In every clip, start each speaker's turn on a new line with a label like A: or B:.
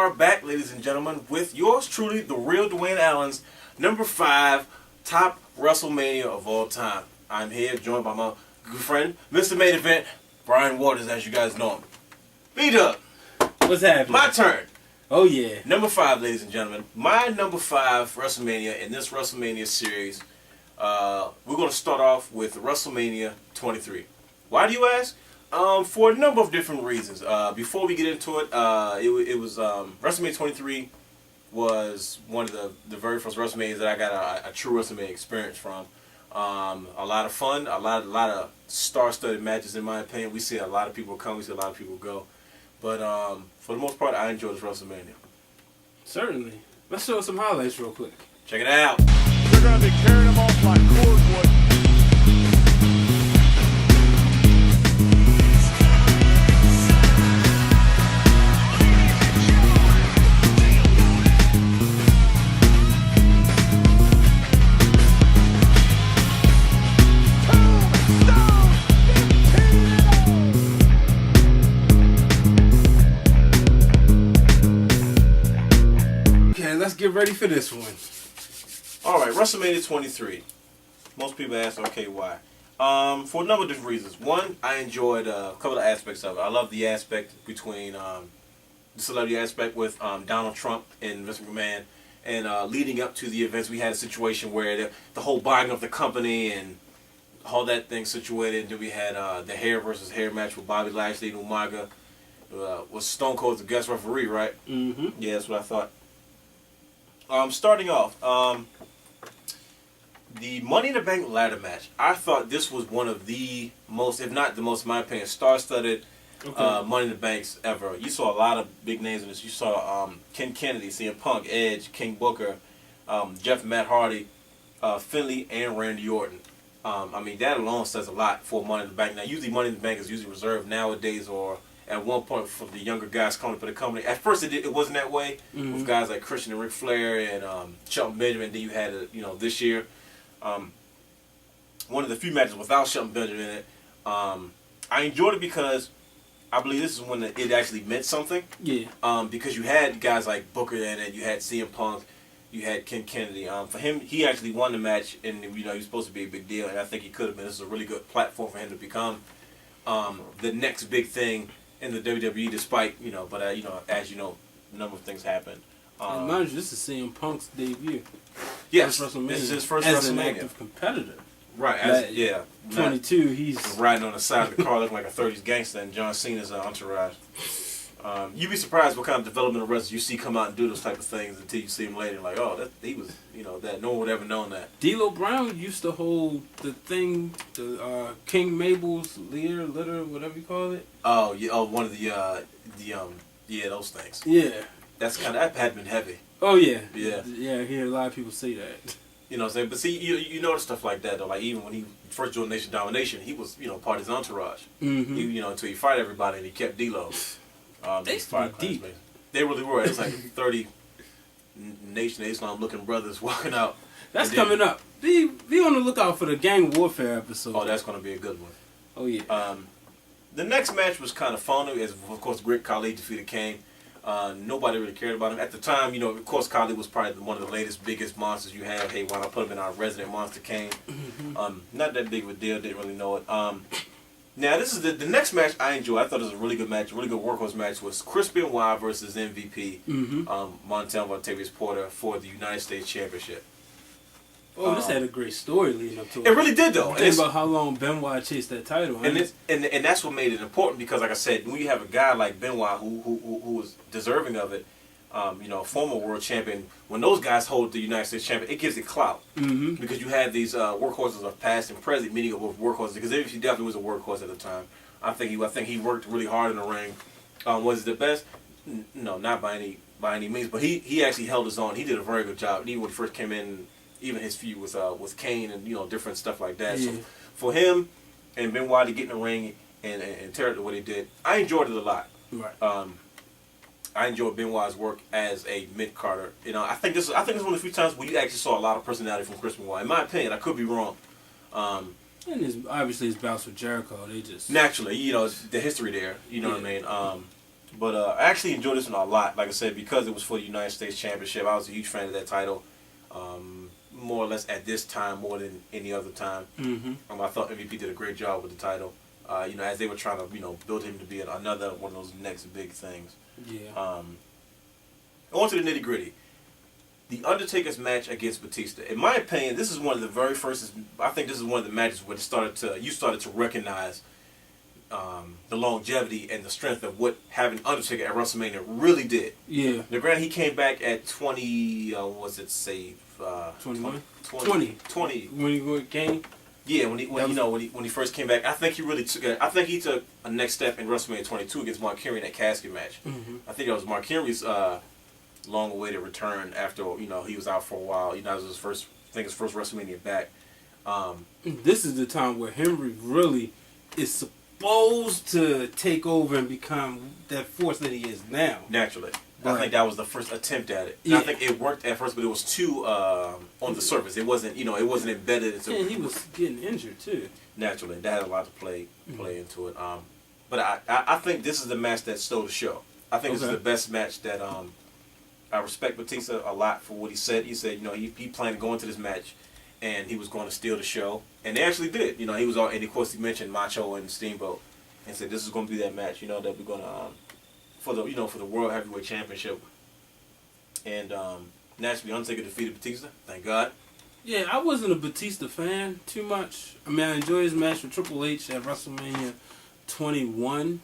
A: are back, ladies and gentlemen, with yours truly, the Real Dwayne Allen's number 5 top WrestleMania of all time. I'm here joined by my good friend, Mr. Main Event, Brian Waters, as you guys know him. B-Dub.
B: What's happening?
A: My turn.
B: Oh, yeah.
A: Number 5, ladies and gentlemen. My number 5 WrestleMania in this WrestleMania series. We're going to start off with WrestleMania 23. Why do you ask? For a number of different reasons. Before we get into it, it was WrestleMania 23 was one of the very first WrestleManias that I got a true WrestleMania experience from. A lot of fun, a lot of star-studded matches in my opinion. We see a lot of people come, we see a lot of people go. But for the most part, I enjoyed this WrestleMania.
B: Certainly. Let's show some highlights real quick.
A: Check it out.
C: They're going to be carrying them off like cordwood.
B: Let's get ready for this one.
A: Alright, WrestleMania 23. Most people ask, okay, why? For a number of different reasons. One, I enjoyed a couple of aspects of it. I love the aspect between the celebrity aspect with Donald Trump and Mr. McMahon. And leading up to the events, we had a situation where the whole buying of the company and all that thing situated. Then we had the hair versus hair match with Bobby Lashley and Umaga. Was Stone Cold the guest referee, right?
B: Mm-hmm.
A: Yeah, that's what I thought. Starting off, the Money in the Bank ladder match. I thought this was one of the most, if not the most, in my opinion, star-studded Money in the Banks ever. You saw a lot of big names in this. You saw Ken Kennedy, CM Punk, Edge, King Booker, Jeff Matt Hardy, Finley, and Randy Orton. I mean, that alone says a lot for Money in the Bank. Now, usually Money in the Bank is usually reserved nowadays or at one point for the younger guys coming up for the company. At first, it wasn't that way with guys like Christian and Ric Flair and Shelton Benjamin. Then you had this year, one of the few matches without Shelton Benjamin in it. I enjoyed it because I believe this is when it actually meant something.
B: Yeah.
A: Because you had guys like Booker in it, you had CM Punk, you had Ken Kennedy. For him, he actually won the match, and he was supposed to be a big deal, and I think he could have been. This is a really good platform for him to become the next big thing in the WWE, despite but as you know, a number of things happen.
B: And mind you, this is CM Punk's debut.
A: Yes,
B: First WrestleMania.
A: this is his first
B: as
A: WrestleMania.
B: an active competitor.
A: Right.
B: 22. He's
A: riding on the side of the car looking like a 30s gangster and John Cena's entourage. You'd be surprised what kind of development of wrestlers you see come out and do those type of things until you see him later. Like, oh, he was, that no one would ever known that.
B: D'Lo Brown used to hold the thing, the King Mabel's litter, whatever you call it.
A: Oh, yeah. Oh, one of the those things.
B: Yeah.
A: That had been heavy.
B: Oh yeah.
A: Yeah.
B: Yeah, I hear a lot of people say that.
A: You know what I'm saying? But see, you notice stuff like that though. Like even when he first joined Nation Domination, he was part of his entourage.
B: Mm-hmm.
A: Until he fired everybody and he kept D'Lo.
B: They used to be deep.
A: They really were. It was like 30 Nation of Islam looking brothers walking out.
B: That's coming up. Be on the lookout for the gang warfare episode.
A: Oh, that's going to be a good one.
B: Oh yeah.
A: The next match was kind of phony, as of course Great Khali defeated Kane. Nobody really cared about him at the time. Of course Khali was probably one of the latest, biggest monsters you have. Hey, why not put him in our resident monster Kane? Not that big of a deal. Didn't really know it. Now this is the next match I enjoyed. I thought it was a really good match, really good workhorse match. Was Chris Benoit versus MVP Montel Vontavious Porter for the United States Championship.
B: Oh, this had a great story leading up to it.
A: It really did though.
B: Think about how long Benoit chased that title.
A: And that's what made it important because, like I said, when you have a guy like Benoit who was deserving of it, former world champion, when those guys hold the United States champion, it gives it clout.
B: Mm-hmm.
A: Because you have these workhorses of past and present, meaning of workhorses. Because he definitely was a workhorse at the time. I think he worked really hard in the ring. Was it the best? No, not by any means. But he actually held his own. He did a very good job. And even when he first came in, even his feud with Kane and different stuff like that.
B: Yeah.
A: So for him and Benoit to get in the ring and tear it the way they did, I enjoyed it a lot.
B: Right.
A: I enjoyed Benoit's work as a mid-carder. I think this is one of the few times where you actually saw a lot of personality from Chris Benoit. In my opinion, I could be wrong.
B: And obviously his bouts with Jericho, they just
A: naturally, the history there. You know what I mean. But I actually enjoyed this one a lot. Like I said, because it was for the United States Championship, I was a huge fan of that title. More or less at this time, more than any other time.
B: Mm-hmm.
A: I thought MVP did a great job with the title. As they were trying to, build him to be another one of those next big things.
B: Yeah.
A: On to the nitty gritty. The Undertaker's match against Batista. In my opinion, this is one of the very first. I think this is one of the matches where you started to recognize the longevity and the strength of what having Undertaker at WrestleMania really did.
B: Yeah.
A: Now, granted, he came back at 20.
B: 21?
A: 20.
B: When he went Kane?
A: Yeah, when he first came back, I think he took a next step in WrestleMania 22 against Mark Henry in that casket match.
B: Mm-hmm.
A: I think that was Mark Henry's long-awaited return after he was out for a while. That was his first WrestleMania back.
B: This is the time where Henry really is supposed to take over and become that force that he is now.
A: Naturally.
B: Right.
A: I think that was the first attempt at it.
B: Yeah.
A: I think it worked at first, but it was too on the surface. It wasn't, it wasn't embedded into.
B: And he was getting injured too.
A: Naturally, that had a lot to play into it. But I think this is the match that stole the show. I think this is the best match that I respect Batista a lot for what he said. He said, he planned to go into this match, and he was going to steal the show, and they actually did. He was all, and of course he mentioned Macho and Steamboat, and said this is going to be that match. That we're going to. For the World Heavyweight Championship, and naturally Undertaker defeated Batista. Thank God.
B: Yeah, I wasn't a Batista fan too much. I mean, I enjoyed his match with Triple H at WrestleMania 21,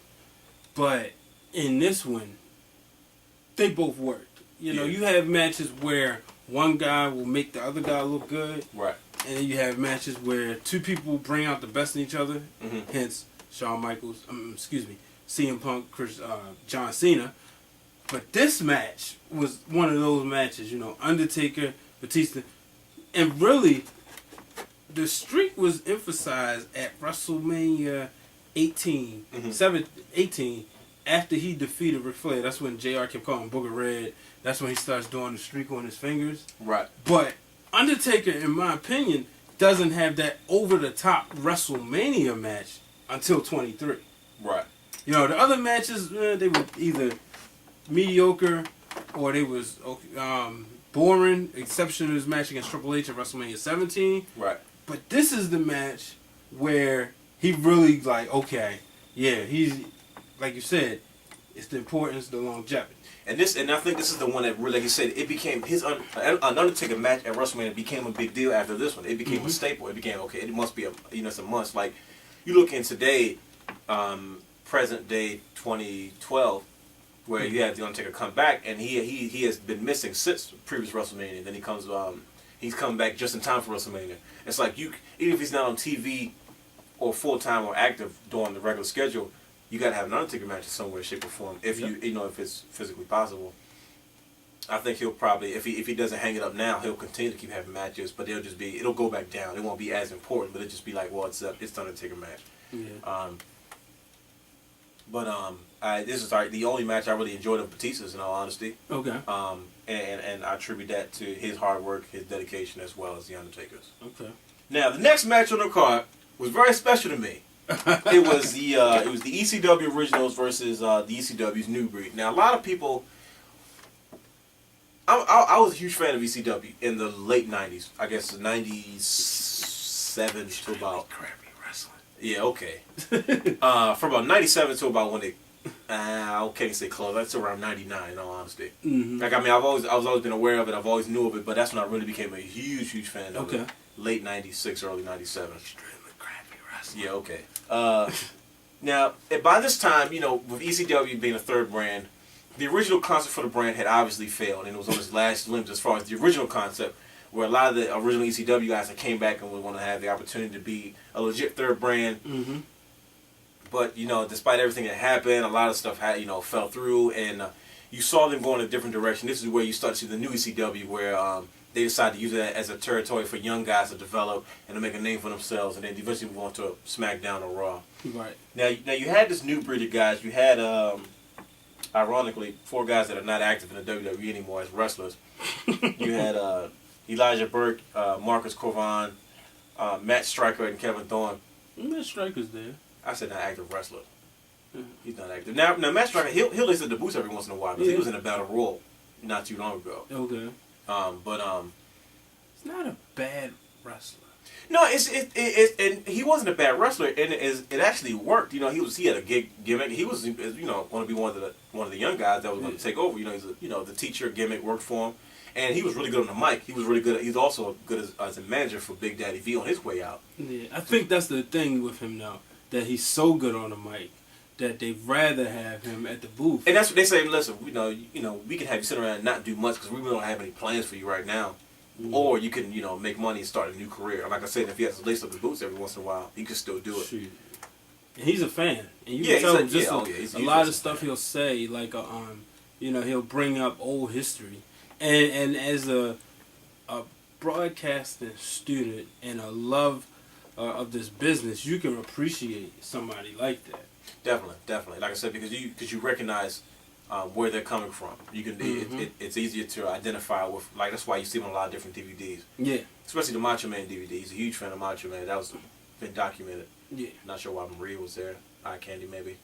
B: but in this one, they both worked. You have matches where one guy will make the other guy look good,
A: right?
B: And then you have matches where two people bring out the best in each other.
A: Mm-hmm.
B: Hence, Shawn Michaels. CM Punk, John Cena. But this match was one of those matches, Undertaker, Batista. And really, the streak was emphasized at WrestleMania 18, 18, after he defeated Ric Flair. That's when JR kept calling him Booger Red. That's when he starts doing the streak on his fingers.
A: Right.
B: But Undertaker, in my opinion, doesn't have that over-the-top WrestleMania match until 23.
A: Right.
B: The other matches, they were either mediocre or they was boring, exception of his match against Triple H at WrestleMania 17.
A: Right.
B: But this is the match where he really, he's, like you said, it's the importance, the longevity. And
A: I think this is the one that really, like you said, it became an Undertaker match at WrestleMania became a big deal after this one. It became a staple. It became, it must be it's a must. Like, you look in today, present day 2012, where you have the Undertaker come back, and he has been missing since previous WrestleMania. Then he's come back just in time for WrestleMania. It's like even if he's not on TV or full time or active during the regular schedule, you got to have an Undertaker match in some way, shape, or form if if it's physically possible. I think he'll probably, if he doesn't hang it up now, he'll continue to keep having matches, but it'll go back down. It won't be as important, but it'll just be like, well, it's the Undertaker match.
B: Yeah.
A: This is the only match I really enjoyed of Batista's, in all honesty.
B: Okay.
A: And I attribute that to his hard work, his dedication, as well as the Undertaker's.
B: Okay.
A: Now, the next match on the card was very special to me. It was the ECW Originals versus the ECW's New Breed. Now, a lot of people. I was a huge fan of ECW in the late '90s. I guess '97 to about. Yeah, okay. From about 97 to about when they, I can't say close. That's around 99, in all honesty.
B: Mm-hmm.
A: Like, I mean, I've always been aware of it. I've always knew of it, but that's when I really became a huge fan of it. Late 96, early 97.
B: Extremely crappy wrestling.
A: Yeah, okay. Now, by this time, with ECW being a third brand, the original concept for the brand had obviously failed, and it was on its last limbs as far as the original concept, where a lot of the original ECW guys that came back and would want to have the opportunity to be a legit third brand.
B: Mm-hmm.
A: But, despite everything that happened, a lot of stuff fell through, and you saw them go in a different direction. This is where you start to see the new ECW, where they decided to use it as a territory for young guys to develop and to make a name for themselves, and then eventually move on to SmackDown or Raw.
B: Right.
A: Now you had this new breed of guys. You had, ironically, 4 guys that are not active in the WWE anymore as wrestlers. You had Elijah Burke, Marcus Corvan, Matt Striker, and Kevin Thorne.
B: Matt Striker's there.
A: I said not active wrestler. He's not active now. Matt Striker, he'll listen to boots every once in a while because he was in a battle royal not too long ago.
B: Okay. He's not a bad wrestler.
A: No, and he wasn't a bad wrestler, and it actually worked. You know, he had a gimmick. He was going to be one of the young guys that was going to take over. You know, the teacher gimmick worked for him, and he was really good on the mic. He was really good. He's also good as a manager for Big Daddy V on his way out.
B: Yeah, I think that's the thing with him now, that he's so good on the mic that they'd rather have him at the booth.
A: And that's what they say. Listen, we can have you sit around and not do much because we really don't have any plans for you right now. Or you can, make money and start a new career. Like I said, if he has to lace up his boots every once in a while, he can still do it.
B: Shoot. And he's a fan, and you can tell just a lot of stuff he'll say, like he'll bring up old history, and as a broadcasting student and a love of this business, you can appreciate somebody like that.
A: Definitely. Like I said, because you recognize where they're coming from. You can it's easier to identify with. Like that's why you see them on a lot of different DVDs. Yeah. Especially the Macho Man DVD. He's a huge fan of Macho Man. That was been documented. Yeah. Not sure why Maria was there. Eye Candy maybe.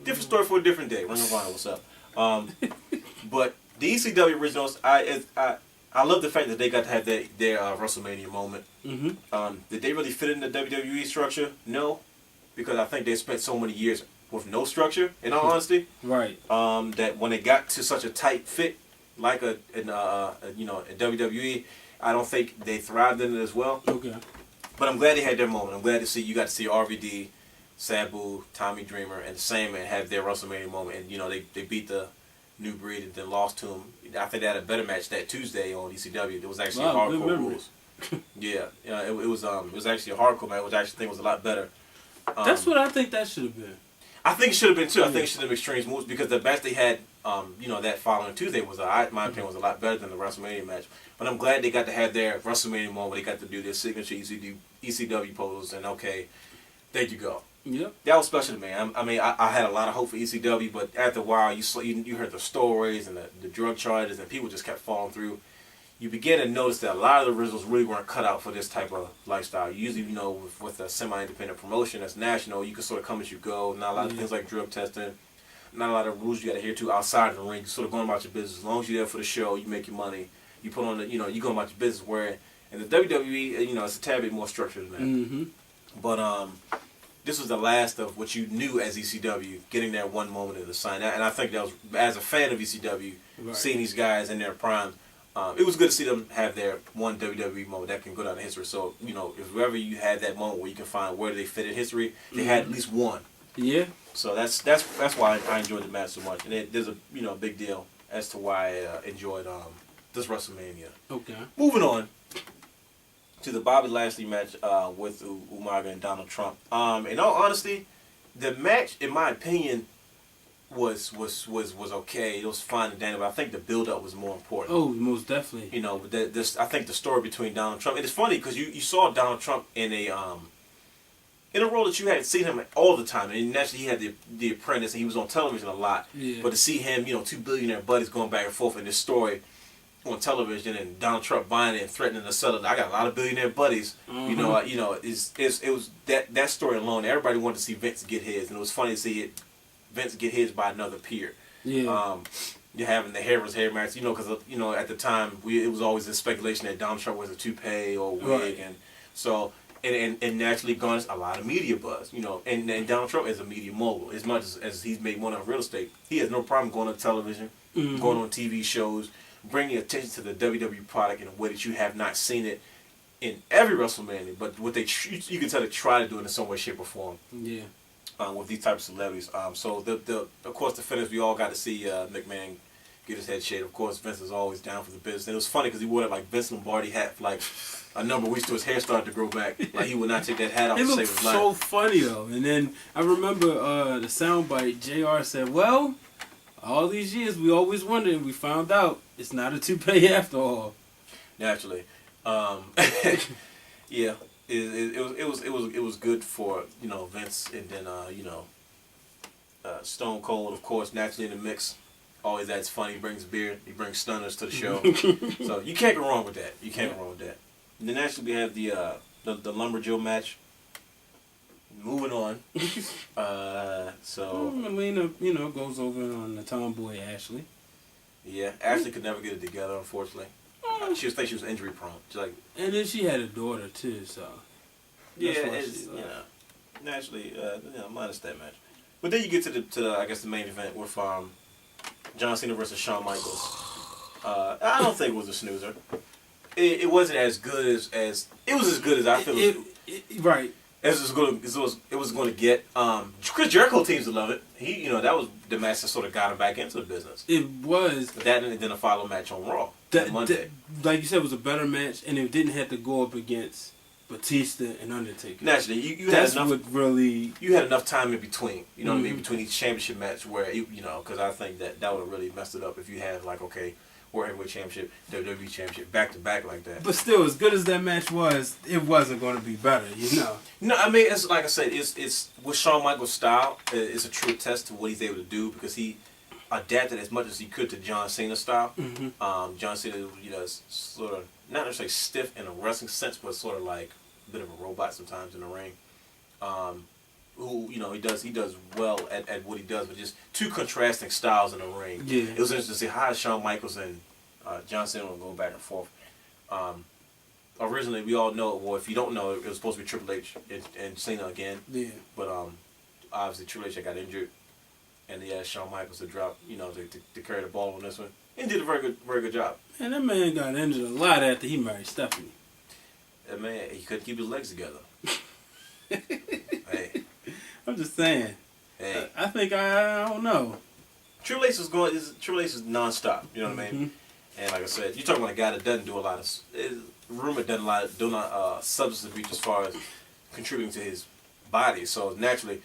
A: Different story for a different day. Ring of Honor, what's up? But the ECW originals, I love the fact that they got to have their WrestleMania moment. Did they really fit in the WWE structure? No, because I think they spent so many years with no structure, in all honesty. Right. That when it got to such a tight fit, like in WWE, I don't think they thrived in it as well. Okay. But I'm glad they had their moment. I'm glad to see you got to see RVD, Sabu, Tommy Dreamer, and Sandman have their WrestleMania moment. And they beat the New Breed and then lost to him. I think they had a better match that Tuesday on ECW. It was actually hardcore rules. Yeah. It was actually a hardcore match, which I actually think was a lot better.
B: That's what I think that should have been.
A: I think it should have been too. I think it should have been Extreme Moves because the match they had, that following Tuesday was, in my opinion, was a lot better than the WrestleMania match. But I'm glad they got to have their WrestleMania moment where they got to do their signature ECW pose, and there you go. Yep. That was special to me. I had a lot of hope for ECW, but after a while, you heard the stories and the drug charges, and people just kept falling through. You begin to notice that a lot of the originals really weren't cut out for this type of lifestyle. Usually, with a semi-independent promotion that's national, you can sort of come as you go. Not a lot of things like drug testing. Not a lot of rules you got to adhere to outside of the ring. You're sort of going about your business. As long as you're there for the show, you make your money. You put on you go about your business. Where in the WWE, it's a tad bit more structured than that. But this was the last of what you knew as ECW, getting that one moment in the sign. And I think that was, as a fan of ECW, seeing these guys in their prime, it was good to see them have their one WWE moment that can go down in history. So, if wherever you had that moment where you can find where they fit in history, they had at least one. Yeah. So that's why I enjoyed the match so much. And there's a big deal as to why I enjoyed this WrestleMania. Okay. Moving on to the Bobby Lashley match with Umaga and Donald Trump. In all honesty, the match, in my opinion, was okay. It was fine and dandy, but I think the build-up was more important.
B: Oh, most definitely.
A: I think the story between Donald Trump, and it's funny because you saw Donald Trump in a role that you hadn't seen him all the time, and naturally he had the Apprentice, and he was on television a lot. Yeah. But to see him, two billionaire buddies going back and forth in this story on television, and Donald Trump buying it and threatening to sell it. I got a lot of billionaire buddies. It was that story alone. Everybody wanted to see Vince get his, and it was funny to see Vince get his by another peer. Yeah. You're having the hair match, because at the time it was always this speculation that Donald Trump was a toupee or wig, and so and naturally garnished a lot of media buzz. And Donald Trump is a media mogul. As much as he's made money on real estate, he has no problem going on television, going on TV shows, bringing attention to the WWE product in a way that you have not seen it in every WrestleMania. But what you can tell they try to do it in some way, shape, or form. Yeah. With these types of celebrities. So of course the finish, we all got to see McMahon get his head shaved. Of course Vince is always down for the business. And it was funny because he wore that like Vince Lombardi hat for like a number of weeks till his hair started to grow back. Like he would not take that hat off to save his life. It looked
B: so funny though. And then I remember the soundbite, JR said, well, all these years we always wondered, we found out it's not a toupee after all.
A: Naturally. Yeah. It was good for Vince, and then Stone Cold, of course, naturally in the mix. Always adds fun. He brings beer. He brings stunners to the show. So you can't go wrong with that. And then actually we have the Lumberjill match. moving on.
B: Melina, goes over on the tomboy Ashley.
A: Yeah, Ashley could never get it together, unfortunately. She was injury prone.
B: And then she had a daughter too, so.
A: Naturally, minus that match. But then you get to the main event with John Cena versus Shawn Michaels. I don't think it was a snoozer. It wasn't as good as it was as good as I feel.
B: Right.
A: As it was going to get. Chris Jericho seems to love it. That was the match that sort of got him back into the business.
B: It was.
A: That and then a follow match on Raw that Monday.
B: Like you said, it was a better match, and it didn't have to go up against Batista and Undertaker.
A: Naturally, you
B: had
A: enough time in between. You know what I mean, between each championship match where because I think that would have really messed it up if you had World Heavyweight Championship, WWE Championship back to back like that.
B: But still, as good as that match was, it wasn't going to be better,
A: No, I mean, it's like I said, it's with Shawn Michaels' style. It's a true test to what he's able to do because he adapted as much as he could to John Cena's style. Mm-hmm. John Cena, is sort of not necessarily stiff in a wrestling sense, but sort of like a bit of a robot sometimes in the ring. Who he does well at what he does, but just two contrasting styles in the ring.
B: Yeah.
A: It was interesting to see how Shawn Michaels and John Cena will go back and forth. Originally, we all know. Well, if you don't know, it was supposed to be Triple H and Cena again.
B: Yeah.
A: But obviously Triple H got injured, and he asked Shawn Michaels to drop, to carry the ball on this one, and did a very good job.
B: Man, that man got injured a lot after he married Stephanie.
A: That man, he couldn't keep his legs together. Hey.
B: I'm just saying.
A: Hey.
B: I think I don't know.
A: Triple H is nonstop. You know what I mean? And like I said, you're talking about a guy that doesn't do a lot of. Rumored doesn't do substance abuse as far as contributing to his body. So naturally,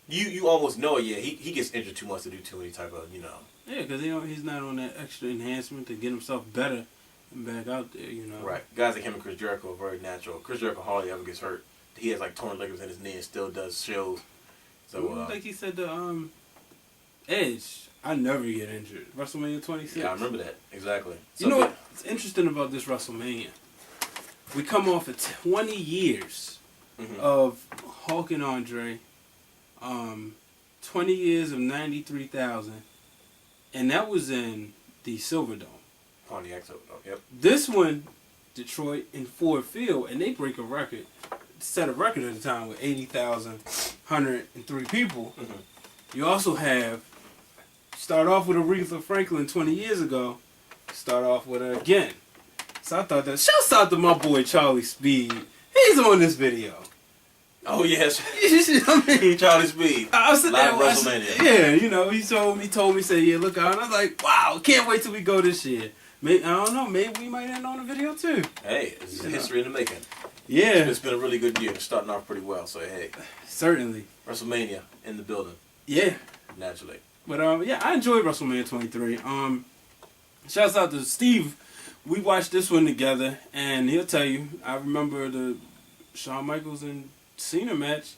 A: you almost know. Yeah, he gets injured too much to do too many type of
B: Yeah, because he's not on that extra enhancement to get himself better and back out there.
A: Right. Guys like him and Chris Jericho are very natural. Chris Jericho hardly ever gets hurt. He has torn ligaments in his knee and still does shows. So
B: like he said to Edge, I never get injured. WrestleMania 26.
A: Yeah, I remember that exactly.
B: So you know what's interesting about this WrestleMania? We come off of 20 years of Hulk and Andre, 20 years of 93,000, and that was in the Silverdome.
A: Pontiac Silverdome. Yep.
B: This one, Detroit and Ford Field, and they break a record. Set a record at the time with 80,103 people. Mm-hmm. You also have start off with Aretha Franklin 20 years ago. Start off with her again. So I thought that shouts out to my boy Charlie Speed. He's on this video.
A: Oh yes,
B: I mean,
A: Charlie Speed.
B: I was sitting there
A: WrestleMania.
B: Yeah, he told me, say, yeah, look out. And I was like, wow, can't wait till we go this year. Maybe, I don't know, maybe we might end on a video too.
A: Hey, it's history in the making.
B: Yeah.
A: It's been a really good year. It's starting off pretty well, so hey.
B: Certainly.
A: WrestleMania in the building.
B: Yeah.
A: Naturally.
B: But I enjoyed WrestleMania 23. Shouts out to Steve. We watched this one together, and he'll tell you, I remember the Shawn Michaels and Cena match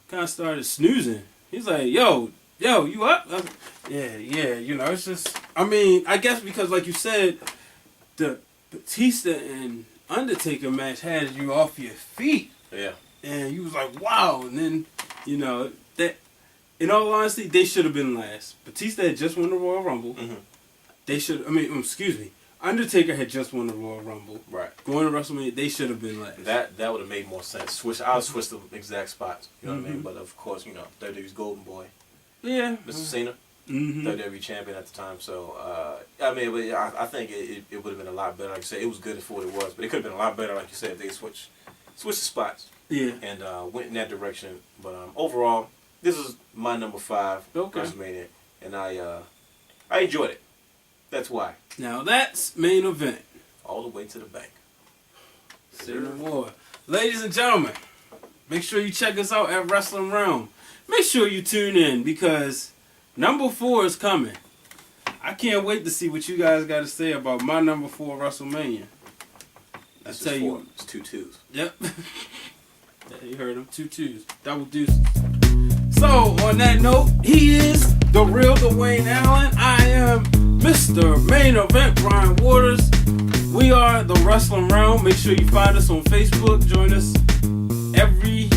B: kind of started snoozing. He's like, yo, you up? Yeah, it's just, I guess because like you said, the Batista and Undertaker match had you off your feet.
A: Yeah.
B: And you was like, wow. And then, that, in all honesty, they should have been last. Batista had just won the Royal Rumble. Mm-hmm. Undertaker had just won the Royal Rumble. Right. Going to WrestleMania, they should have been last.
A: That would have made more sense. I would switch the exact spots. You know what I mean? But of course, WWE's golden boy.
B: Yeah.
A: Mr. Cena. Mm-hmm. WWE champion at the time. So, I think it would have been a lot better. Like you said, it was good for what it was. But it could have been a lot better, like you said, if they switched the spots.
B: Yeah.
A: And went in that direction. But overall, this is my number 5 WrestleMania. And I enjoyed it. That's why.
B: Now that's main event.
A: All the way to the bank.
B: Civil War. Ladies and gentlemen, make sure you check us out at Wrealm. Make sure you tune in because number 4 is coming. I can't wait to see what you guys got to say about my number 4 WrestleMania. I tell you,
A: it's 2 2s.
B: Yep. You heard him. 2 2s. Double deuces. So on that note, he is the Real Dwayne Allen. I am Mr. Main Event Brian Waters. We are the Wrestling Realm. Make sure you find us on Facebook. Join us every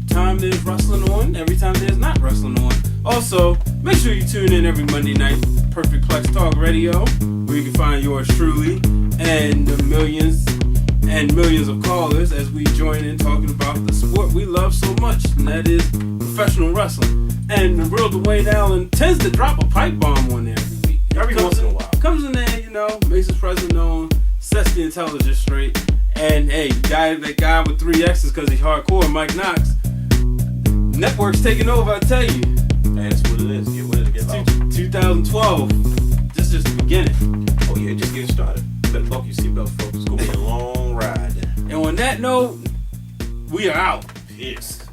B: time time there's wrestling on, every time there's not wrestling on. Also, make sure you tune in every Monday night, Perfect Plex Talk Radio, where you can find yours truly and the millions and millions of callers as we join in talking about the sport we love so much, and that is professional wrestling. And the Real Dwayne Allen tends to drop a pipe bomb on there every week.
A: Every once in a while.
B: Comes in there, makes his presence known, sets the intelligence straight. And hey, that guy with 3 X's because he's hardcore, Mike Knox. Network's taking over, I tell you.
A: That's what it is. Get with it, get out.
B: 2012. This is just the beginning.
A: Oh yeah, just getting started. Better buckle your seatbelt, folks. It's gonna be a long ride.
B: And on that note, we are out.
A: Peace.